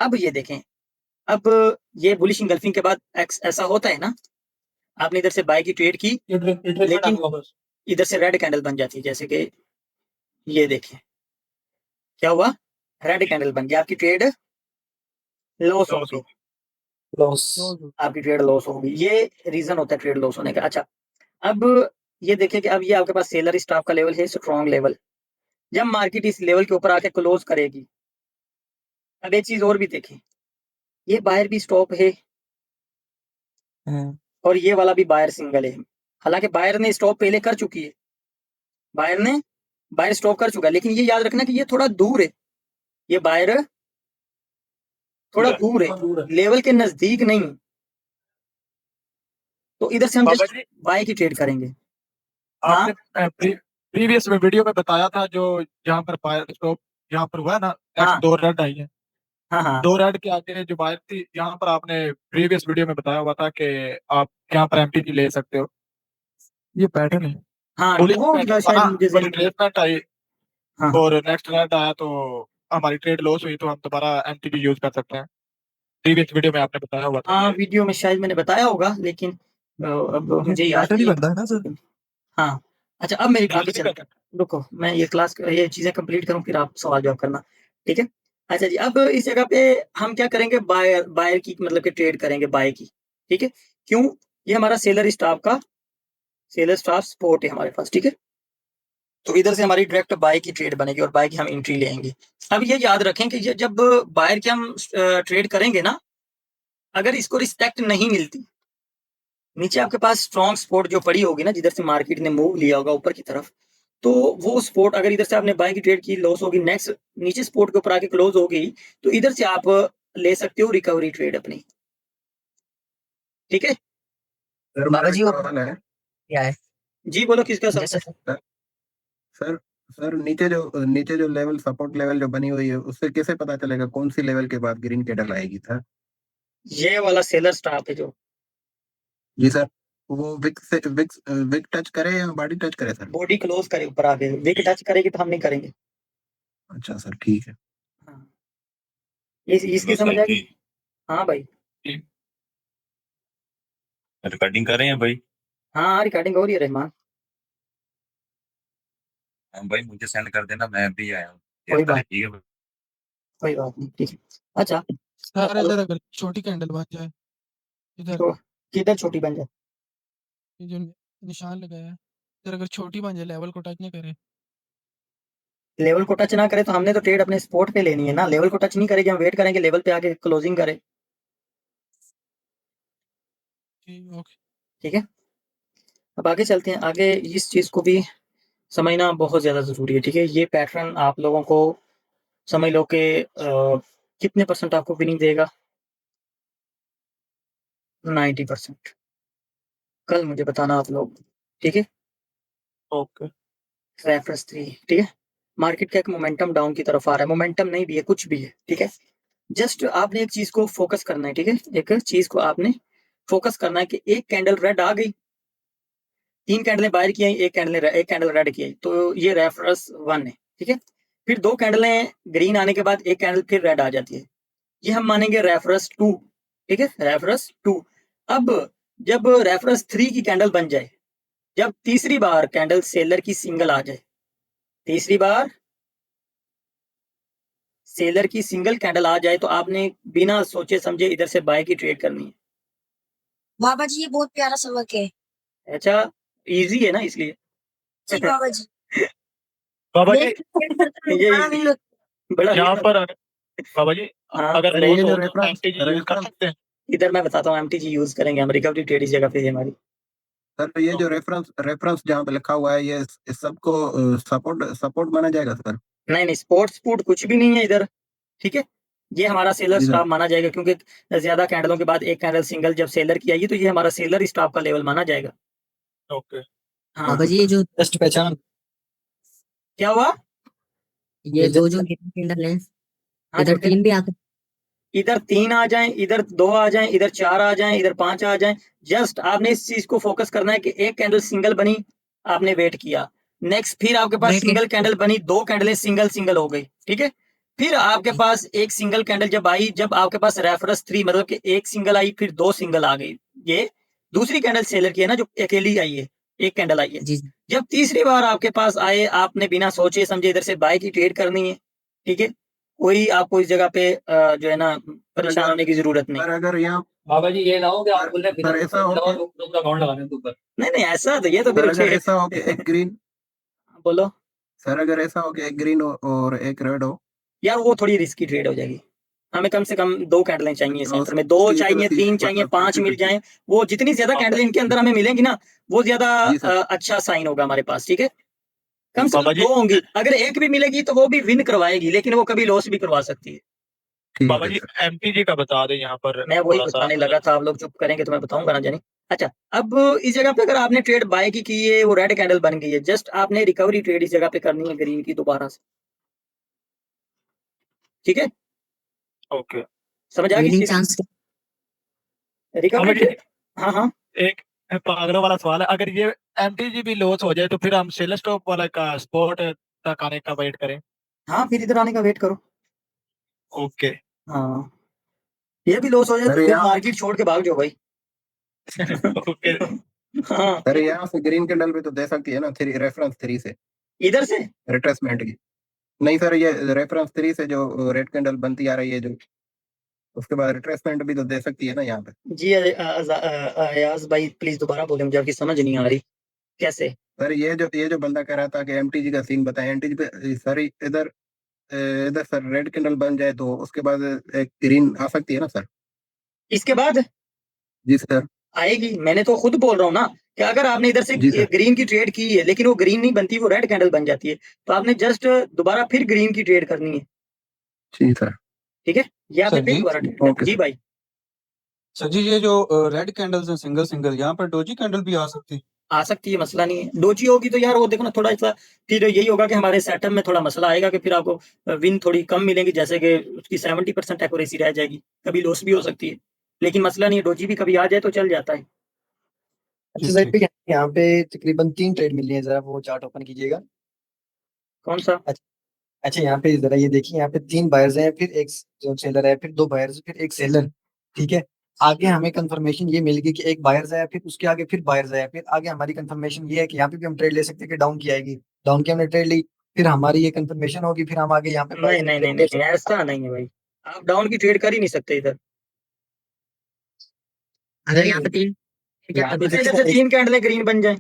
अब ये देखें, अब ये बुलिश इनगल्फिंग के बाद ऐसा होता है ना, आपने इधर से बाय की ट्रेड की, लेकिन इधर से रेड कैंडल बन जाती है, जैसे कि ये देखिए क्या हुआ, रेड कैंडल बन गया, आपकी ट्रेड लॉस हो गई, लॉस। आपकी ट्रेड लॉस हो गई। ये रीजन होता है ट्रेड लॉस होने का। अच्छा अब ये देखिए कि अब ये आपके पास सेलर स्टॉप का लेवल है, स्ट्रॉन्ग लेवल। जब मार्केट इस लेवल के ऊपर आके क्लोज करेगी, अब एक चीज और भी देखें, ये बायर भी स्टॉप है और ये वाला भी बायर सिंगल है। हालांकि बायर ने स्टॉप पहले कर चुकी है, बायर स्टॉप कर चुका है, लेकिन ये याद रखना कि ये थोड़ा दूर है, ये बायर थोड़ा दूर है, लेवल के नजदीक नहीं। तो इधर से हम बाबा जस्ट जी बाय की ट्रेड करेंगे। आपने प्रीवियस में वीडियो में बताया था जो जहाँ पर बायर स्टॉप यहाँ पर हुआ है ना, नेक्स्ट हाँ 2 रेड आई है। हाँ हाँ 2 रेड के आगे जो बायर थी, यहाँ पर आपने प्रीवियस वीडियो में बताया हुआ था कि आप यहाँ पर एमटीजी ले सकते हो। ये पैटर्न है। हाँ पुलिस वो पैटर्न शायद बना, मुझे बड़ी ज़हन में- रिप्लेसमेंट आई हाँ और नेक्स्ट रेड आया तो हमारी ट्रेड लॉस हुई, तो हम दोबारा एमटीजी यूज कर सकते हैं। प्रीवियस वीडियो में आपने बताया हुआ था हाँ ये। वीडियो में शायद मैंने बताया होगा, लेकिन अब मुझे याद पैटर्न ही नहीं बनता है ना सर। हाँ अच्छा अब मेरी याद आगे नहीं चलते रहता। हैं। रुको मैं ये चीजें कंप्लीट करूं फिर आप सवाल जवाब करना, ठीक है। अच्छा जी अब इस जगह पे हम क्या करेंगे, बायर बायर की मतलब कि ट्रेड करेंगे बाय की, ठीक है। क्यों, ये हमारा सेलर स्टाफ सपोर्ट है हमारे पास, ठीक है। तो इधर से हमारी डायरेक्ट बाय की ट्रेड बनेगी और बाय की हम एंट्री लेंगे। अब ये याद रखें कि ये जब बायर की हम ट्रेड करेंगे ना, अगर इसको रिस्पेक्ट नहीं मिलती, नीचे आपके पास स्ट्रॉन्ग सपोर्ट जो पड़ी होगी ना, जिधर से मार्केट ने मूव लिया होगा ऊपर की तरफ, तो वो सपोर्ट अगर इधर से आपने बाय की ट्रेड की, लॉस होगी, नेक्स्ट नीचे सपोर्ट के ऊपर आके क्लोज हो गई, तो इधर से आप ले सकते हो रिकवरी ट्रेड अपनी, ठीक है। सर बाबा मेरा जी एक वो सवाल है। क्या है? जी बोलो किसका सवाल जैसे है? सर सर नीचे जो लेवल सपोर्ट लेवल जो बनी हुई है, उससे कैसे पता चलेगा कौन सी लेवल के बाद ग्रीन कैंडल आएगी सर? ये वाला सेलर स्टॉप है जो, जी सर, वो विक टच करे या बॉडी टच करे सर? बॉडी क्लोज करे ऊपर आके, विक टच करेगी तो हम नहीं करेंगे। अच्छा सर ठीक है। हाँ इसकी समझ आ गई। हाँ भाई, रिकॉर्डिंग कर रहे हैं भाई? हाँ रिकॉर्डिंग हो रही है रहमान। हाँ भाई मुझे सेंड कर देना, मैं भी आया हूँ। कोई बात ठीक है भाई। कोई बात नहीं, ठीक है। अच्छा सर इधर अगर छोटी कैंडल बन जाए, इधर तो किधर छोटी बन जाए, ये जो निशान लगाया है, इधर अगर छोटी बन जाए, लेवल को टच नहीं करे, लेवल को टच ना करे तो हमने तो ट्रेड अपने स्पॉट पे लेनी है ना, लेवल को टच नहीं करेगी, हम वेट करेंगे लेवल पे आके क्लोजिंग करे, ओके। ठीक है। अब आगे चलते हैं, आगे इस चीज को भी समझना बहुत ज्यादा जरूरी है, ठीक है। ये पैटर्न आप लोगों को समझ लो कि कितने परसेंट आपको विनिंग देगा, 90%। कल मुझे बताना आप लोग, ठीक है। ओके रेफरेंस 3, ठीक है। मार्केट का एक मोमेंटम डाउन की तरफ आ रहा है, मोमेंटम नहीं भी है, कुछ भी है, ठीक है। जस्ट आपने एक चीज को फोकस करना है, ठीक है। एक चीज को आपने फोकस करना है कि एक कैंडल रेड आ गई, 3 कैंडलें बायर की आई, एक कैंडल रेड की आई, तो ये रेफरेंस 1 है, ठीक है। फिर 2 कैंडलें ग्रीन आने के बाद एक कैंडल फिर रेड आ जाती है, ये हम मानेंगे रेफरेंस 2, ठीक है, रेफरेंस 2। अब जब रेफरेंस 3 की कैंडल बन जाए, जब तीसरी बार कैंडल सेलर की सिंगल आ जाए, तीसरी बार सेलर की सिंगल कैंडल आ जाए, तो आपने बिना सोचे समझे इधर से बाय की ट्रेड करनी है। बाबा जी ये बहुत प्यारा सबक है। अच्छा इजी है ना इसलिए। जी बाबा जी। बाबा जी देख के trade करते हैं, ये बड़ा easy, मिल यहाँ बड़ा पर बाबा जी हाँ अगर अरे लॉस ये हो जो तो रेफरेंस एमटीजी यूज कर सकते हैं। इधर मैं बताता हूँ, एमटीजी यूज करेंगे हम, रिकवरी ट्रेड इस जगह पे है हमारी। सर, ये जो रेफरेंस जहाँ पे लिखा हुआ है, ये इस सबको सपोर्ट माना जाएगा सर? नहीं स्पोर्ट्स फूड कुछ भी नहीं है इधर, ठीक है। ये हमारा सेलर जी सर। स्टॉप माना जाएगा, क्योंकि ज्यादा कैंडलों के बाद एक कैंडल सिंगल जब सेलर की आई तो ये हमारा सेलर स्टॉप का लेवल माना जाएगा। ओके हाँ बाबा जी ये जो जस्ट पहचान। क्या हुआ, ये दो जो कैंडल है, हाँ इधर छोटे, 3 भी आते, इधर 3 आ जाएं, इधर 2 आ जाएं, इधर 4 आ जाएं, इधर 5 आ जाएं। जस्ट आपने इस चीज को फोकस करना है कि एक कैंडल सिंगल बनी, आपने वेट किया, नेक्स्ट फिर आपके पास Wait, सिंगल कैंडल बनी, 2 कैंडलें सिंगल हो गई, ठीक है। फिर आपके पास एक सिंगल कैंडल जब आई, जब आपके पास रेफरेंस 3 मतलब कि एक सिंगल आई, फिर 2 सिंगल आ गई, ये दूसरी कैंडल सेलर की है ना, जो अकेली आई है, एक कैंडल आई है। जी जब तीसरी बार आपके पास आए, आपने बिना सोचे समझे इधर से बाय की ट्रेड करनी है, ठीक है। कोई आपको इस जगह पे जो है ना परेशान होने की जरूरत नहीं। सर अगर यहाँ बाबा जी ये ना हो कि आप बोल रहे सर ऐसा हो कि दूसरा अकाउंट लगाने के ऊपर। नहीं ऐसा तो ये तो सर फिर अगर ऐसा हो कि एक ग्रीन बोलो सर अगर ऐसा हो कि एक ग्रीन और एक रेड हो, यार, वो थोड़ी रिस्की ट्रेड हो जाएगी। हमें कम से कम 2 कैंडलें चाहिए तो सेंटर में, 2 उसकी चाहिए, 3 चाहिए, 5 मिल जाएं। वो जितनी ज्यादा कैंडलें इनके अंदर हमें मिलेंगी ना, वो ज्यादा जी सर। अच्छा साइन होगा हमारे पास, ठीक है। कम से बाबा कम जी 2 होंगी, अगर एक भी मिलेगी तो वो भी विन करवाएगी, लेकिन वो कभी लॉस भी करवा सकती है। ठीक बाबा है जी सर। एमटीजी का बता दें यहाँ पर मैं वही थोड़ा सा। बताने लगा था, आप लोग चुप करेंगे तो मैं बताऊंगा ना जानी। अच्छा, अब इस जगह पे अगर आपने ट्रेड बाय की है, वो रेड कैंडल बन गई है, जस्ट आपने रिकवरी ट्रेड इस जगह पे करनी है ग्रीन की दोबारा से, ठीक है, ओके समझ आ गई विनिंग चीज? चांस रिकवरी बाबा जी ट्रेड, हाँ हाँ, एक पागलों वाला सवाल है, अगर ये एमटीजी भी लॉस हो जाए तो फिर हम सेल स्टॉप वाला का स्पॉट तक आने का वेट करें? हाँ फिर इधर आने का वेट करो। ओके हाँ, ये भी लॉस हो जाए तो अरे फिर यार। मार्केट छोड़ के भाग जाओ भाई। ओके हाँ, सर यहाँ से ग्रीन कैंडल पे तो दे सकती है ना, रेफरेंस 3 से इधर से रिट्रेसमेंट की। नहीं सर, ये रेफरेंस 3 से जो रेड कैंडल बनती आ रही है जो, उसके बाद रिट्रेसमेंट भी तो दे सकती है ना यहाँ पे। जी अयाज भाई प्लीज दोबारा बोले, मुझे आपकी समझ नहीं आ रही कैसे। सर ये जो बंदा कह रहा था कि एमटीजी का सीन बताएं, एमटीजी पे सर इधर सर रेड कैंडल बन जाए तो उसके बाद एक ग्रीन आ सकती है ना सर? इसके बाद जी सर। आएगी, मैंने तो खुद बोल रहा हूँ ना कि अगर आपने इधर से जी सर। ग्रीन की ट्रेड की है लेकिन वो ग्रीन नहीं बनती, वो रेड कैंडल बन जाती है, तो आपने जस्ट दोबारा फिर ग्रीन की ट्रेड करनी है, जी सर। ठीक है, ये आपने सर फिर जी। दोबारा ट्रेड करनी ओके जी सर। भाई। सर जी ये जो रेड कैंडल्स हैं सिंगल सिंगल, यहाँ पर डोजी कैंडल भी आ सकती है? आ सकती है, मसला नहीं है। डोजी होगी तो यार वो देखो ना, थोड़ा सा फिर यही होगा कि हमारे सेटअप में थोड़ा मसला आएगा कि फिर आपको विन थोड़ी कम मिलेंगी, जैसे कि उसकी 70% एक्यूरेसी रह जाएगी, कभी लॉस भी हो सकती है, लेकिन मसला नहीं है, डोजी भी कभी आ जाए तो चल जाता है। अच्छा सर, पे यहाँ पे तकरीबन 3 ट्रेड मिल रही है, जरा वो चार्ट ओपन कीजिएगा। कौन सा? अच्छा यहाँ पे जरा ये देखिए, यहाँ पे 3 बायर्स हैं, फिर एक जो सेलर है, फिर 2 बायर्स, फिर एक सेलर, ठीक है। आगे हमें कंफर्मेशन ये मिल गई कि एक बायर्स है, फिर उसके आगे फिर बायर्स है, फिर आगे हमारी कंफर्मेशन ये है कि यहाँ पे भी हम ट्रेड ले सकते हैं कि डाउन की आएगी, डाउन की हमने ट्रेड ली, फिर हमारी ये कंफर्मेशन होगी, फिर हम आगे यहाँ पे buy नहीं की नहीं trade नहीं ले नहीं सकते नहीं, ऐसा नहीं है भाई, आप डाउन की ट्रेड कर ही नहीं सकते इधर। अगर यहाँ पे 3 यहाँ पे इधर से देखिए 3 कैंडलें ग्रीन बन जाए,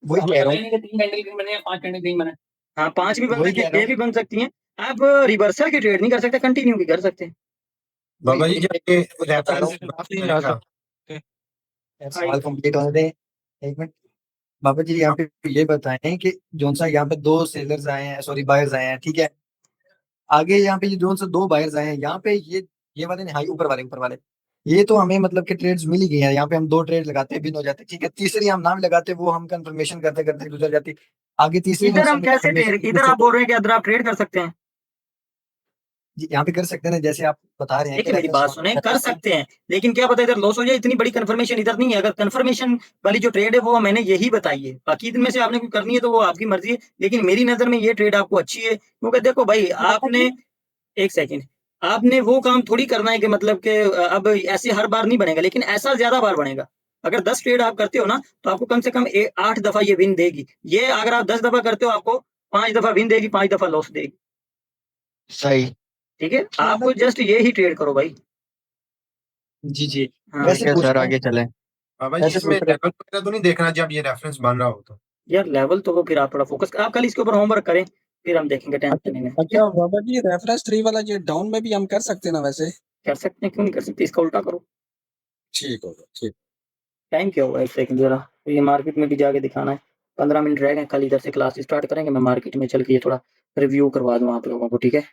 वही कह रहा हूँ, 3 कैंडल ग्रीन बने, 5 कैंडल ग्रीन बने। हाँ 5 भी बन वही सकती कह है, रहा 6 भी हूँ। बन सकती हैं। आप रिवर्सल की ट्रेड नहीं कर सकते, कंटिन्यू की कर सकते हैं। बाबा जी जब ये बता रहा रेफरेंस हूँ, सवाल कंप्लीट होने दें, एक मिनट। बाबा जी यहाँ पे ये बताएं कि जोन सा यहाँ पे 2 सेलर्स आए हैं, सॉरी बायर्स आए हैं, ठीक है। आगे यहाँ पे ये जोन से 2 बायर्स आए हैं, यहाँ पे ये वाले नहीं, हाई ऊपर वाले ये तो हमें मतलब कि ट्रेड्स मिल ही गई हैं, यहाँ पे हम 2 ट्रेड लगाते बिन हो जाते, ठीक है। तीसरी हम नाम लगाते, वो हम कंफर्मेशन करते करते गुजर जाती। आगे तीसरी इधर जोन से हम हमें कैसे ट्रेड, confirmation इधर आप बोल रहे हैं कि इधर आप ट्रेड कर सकते हैं, जी, यहाँ पे कर सकते हैं ना, जैसे आप बता रहे हैं कि देखिए मेरी बात सुने, कर सकते हैं, लेकिन क्या पता इधर लॉस हो जाए, इतनी बड़ी कंफर्मेशन इधर नहीं है। अगर कंफर्मेशन वाली जो ट्रेड है वो मैंने यही बताई है, बाकी इनमें से आपने कोई करनी है तो वो आपकी मर्जी है, लेकिन मेरी नजर में ये ट्रेड आपको अच्छी है, क्योंकि देखो भाई आपने, एक सेकंड, आपने वो काम थोड़ी करना है कि मतलब कि अब ऐसे हर बार नहीं बनेगा, लेकिन ऐसा ज्यादा बार बनेगा। अगर 10 ट्रेड आप करते हो ना तो आपको कम से कम 8 दफा ये विन देगी। ये अगर आप 10 दफा करते हो आपको 5 दफा विन देगी, 5 दफा लॉस देगी, सही। ठीक है। आपको जस्ट ये ही ट्रेड करो भाई। जी जी। हाँ वैसे सर, आगे चलें। बाबा जी ऐसे इसमें पूछ रहे लेवल वगैरह तो नहीं देखना जब ये रेफरेंस बन रहा हो तो? यार लेवल तो वो फिर आप थोड़ा फोकस, आप कल इसके ऊपर होमवर्क करें, फिर हम देखेंगे, टेंशन नहीं है, अच्छा बाबा जी रेफरेंस 3 वाला ये डाउन में भी हम कर सकते हैं ना वैसे? कर सकते हैं, क्यों नहीं कर सकते, इसका उल्टा करो। ठीक होगा, ठीक। टाइम क्या हुआ, एक सेकंड जरा, तो ये मार्केट में भी जाके दिखाना है, 15 मिनट रह गए, कल इधर से क्लास स्टार्ट करेंगे, मैं मार्केट में चल के ये थोड़ा रिव्यू करवा दूं आप लोगों को, ठीक है।